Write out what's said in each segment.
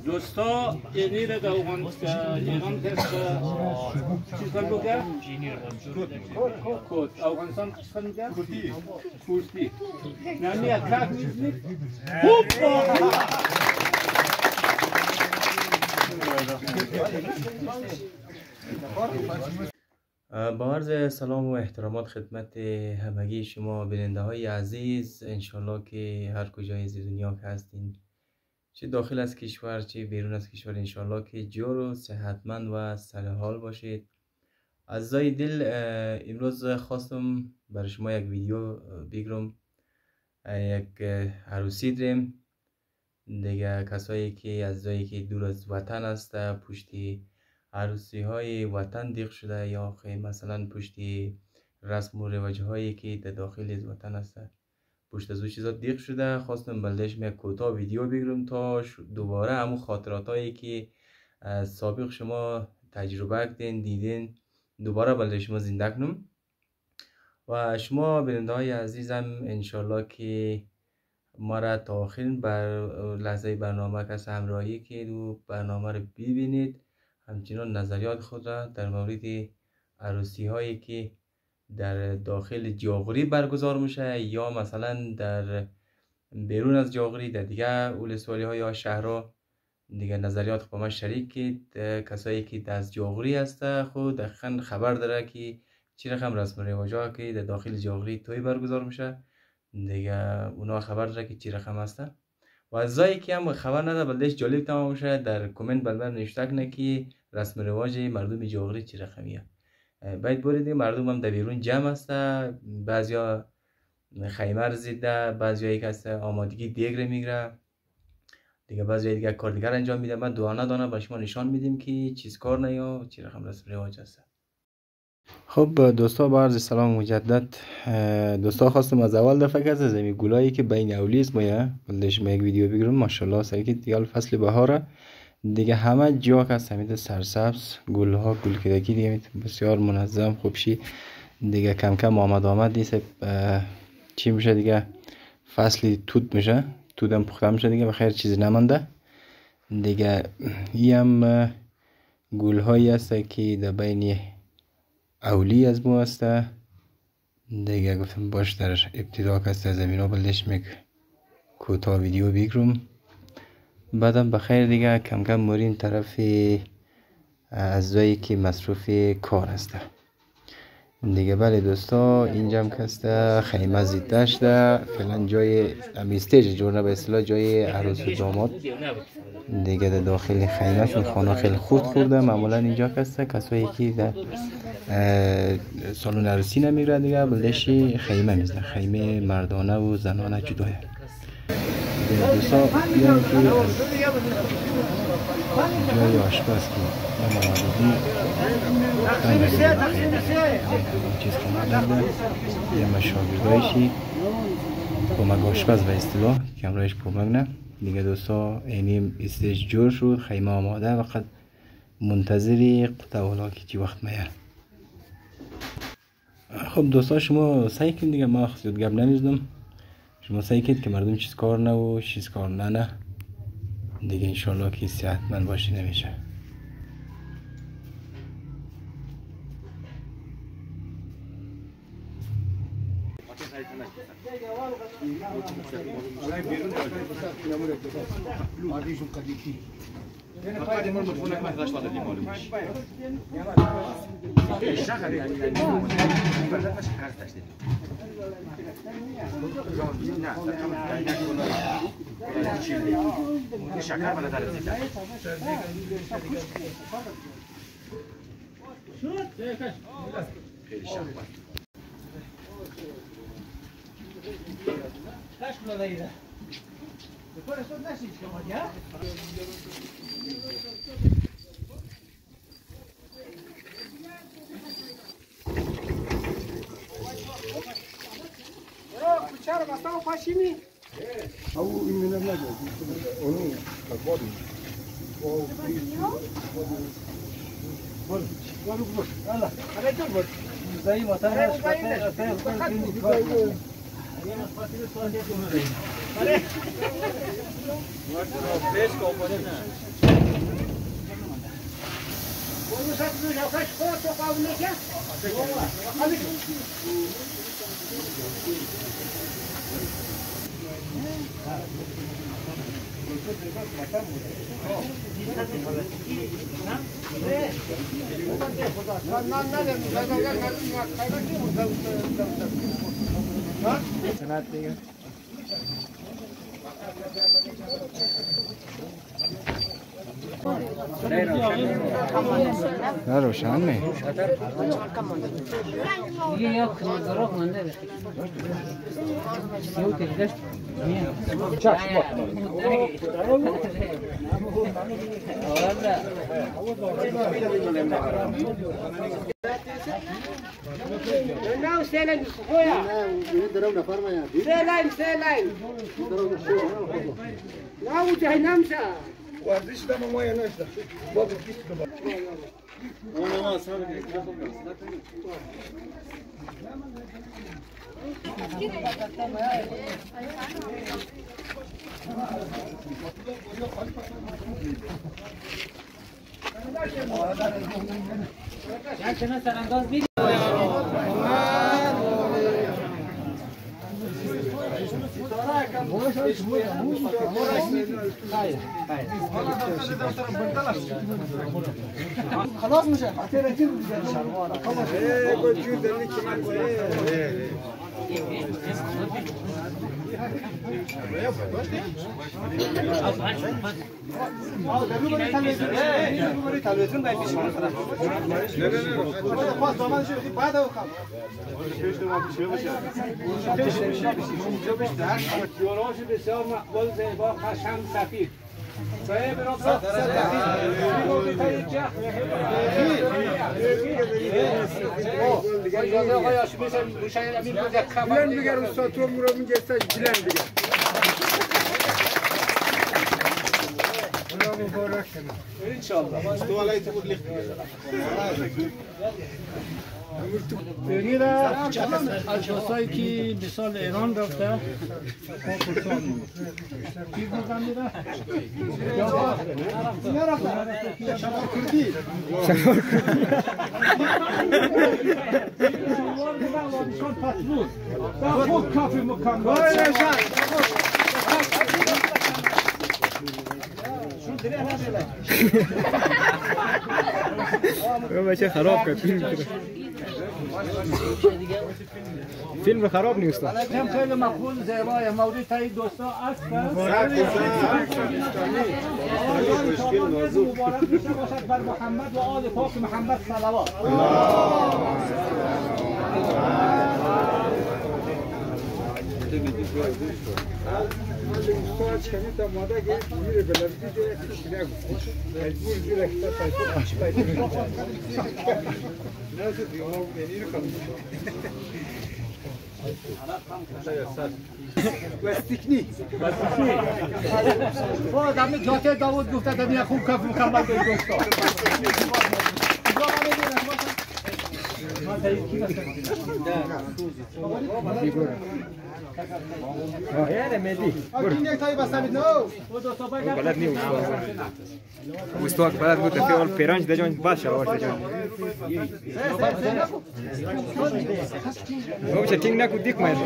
دوستا اینی را در ایران کس چیز کن بگه؟ کود افغانستان چیز کن بگه؟ کورتی نمی اکرک میزنی؟ با عرض سلام و احترامات خدمت همگی شما بیننده های عزیز، انشالله که هر کجای از دنیا که هستین، چه داخل از کشور چه بیرون از کشور، انشالله که جور و صحتمند و سرحال باشید. عزیزای دل، امروز خواستم برای شما یک ویدیو بگیرم. یک عروسی داریم دیگه. کسایی که عزیزایی که دور از وطن هست، پشتی عروسی های وطن دیغ شده، یا مثلا پشتی رسم و رواج هایی که در داخل از وطن هست پشت از او چیزا دیغ شده، خواستم بلدش یک کوتاه ویدیو بگیرم تا دوباره همون خاطرات هایی که سابق شما تجربه کردین دیدین دوباره بلدش شما زنده کنم. و شما بیننده های عزیزم انشالله که ما را تا آخر بر لحظه برنامه کس همراهی که دو برنامه رو ببینید، همچنان نظریات خود را در مورد عروسی هایی که در داخل جاغوری برگزار میشه یا مثلا در بیرون از جاغوری در دیگه ولسوالی ها یا شهرها دیگه نظریات با من شریک کید. کسایی که از جاغوری هسته خود دقیقا خبر داره که چی رقم رسم و رواج ها که در داخل جاغوری توی برگزار میشه دیگه، اونا خبر داره که چی رقم هسته. و عزیزایی که هم خبر نداره بلدش جالب تمام میشه، در کامنت بلبر نوشته کنه که رسم و رواج مردم جاغوری چی رقمیه. باید بریدیم مردم هم در بیرون جمع هسته، بعضیا خیمه رزیده، بعضیایی که هسته آمادگی دیگ رو میگیره دیگه، بعضی دیگه کار دیگر انجام میده. ما دانه دانه به شما نشان میدیم که چیز کار نه یا چی رقم رسم رواج هست. خب دوستا، با عرض سلام مجدد. دوستا خواستم از اول دفعه که از زمین گلایی که بین اولیز ما بلدش ما یک ویدیو بگیرم. ماشاءالله سرکی دیگه فصل بهاره دیگه، همه جا که سمید سرسبز گل ها گل کدکی دیگه بسیار منظم خوبشی دیگه. کم کم آمد نیست چی میشه دیگه، فصلی توت میشه، توت هم پخته میشه دیگه، بخیر چیزی نمانده دیگه. این هم گل هایی هست که در بین اولی از مو هست دیگه. گفتم باش در ابتدا که از زمین ها بلدش میک کوتاه ویدیو بگیرم، بعدم بخیر دیگه کم کم مورین طرف اعضایی که مصروف کار هسته دیگه. بله دوستا، اینجا هم کسته خیمه زیده شده فعلا، جای امیستیج جورنه به اصطلاح جای عروس و داماد دیگه. در داخل خیمه شون خانه خیلی خورد خورده. معمولا اینجا کسته کسایی که در سالن عروسی نمیگره دیگه بلدشی خیمه میزنه، خیمه مردانه و زنانه جدایه. دوستا بیان که جای آشپز که نمانادی چیز که ندارده یه مشاگردایشی کمک آشپز به اصطلاح که همراهش کمک نه دیگه. دوستا اینیم استیج جور شد، خیمه آماده، وقت منتظری قطعه که چی وقت میه. خب دوستا شما سعی کن دیگه، ما خیلی گپ نمیزدم، شما سعی کنید که مردم چیز کار نه و چیز کار نه دیگه، انشالله که صحتمند باشی نمیشه. روشنه وردیش دم مایه نشده با بکیش که با خلاص میشه بسیار مقبول زیبا خشم سفید صاحب را بلند بگر استاد تو مرا میگستش بلند بگر خدا مبارک کنه انشالله تو علی تو بود لیخت بگیره از کسایی که به سال ایران رفته چی بودن میره؟ نرفته شمار کردی شمار کردی شمار بودن وادیشان پتبود در خود کافی مکمل بچه خراب کرد فیلم خراب نیست هم خیلی مقبول زیبای مورد تایید دوستا است مبارک میشه باشد بر محمد و آل پاک محمد صلوات استاد شنید ماده که میره بلندی جای تشکیل گفت مجبور زیر اکتا تایید نه تو دیوار بینی رو کم وستیکنی با دمی جاته داود گفته دمی خوب کف مکمل به دوستا یاره مدی این یک تایی بستمید نو بلد نیم استاد بلد بود که اول پیرانج ده جان باشه واسه جان گوشه تینگ نکو دیک ماید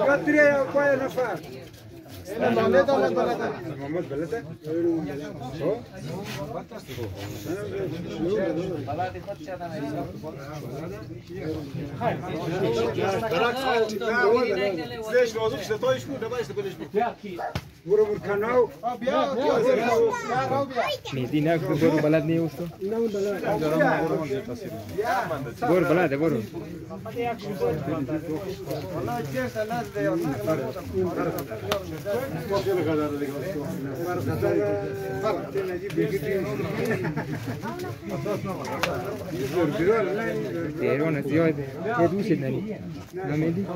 قدری پای نفر محمد بلده برعکس برو کناو میدی نه برو بلد نیست برو بلده برو دیران زیاده یه دوست نمی نمیدی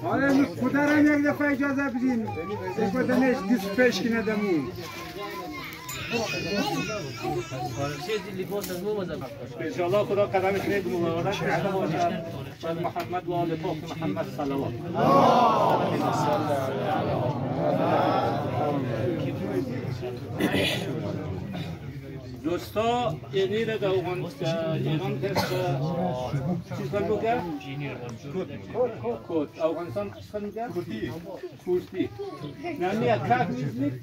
آره خودم یک دفعه اجازه بدین خودم نیست پیش کنه دمون انشاءالله خدا قدمش نیک مبارک بر محمد و آل پاک محمد صلوات. دوستا اینی را در ایران کس چیز کن بگه؟ کود افغانستان چیز کن بگه؟ کورتی نمی یک کک میزنید؟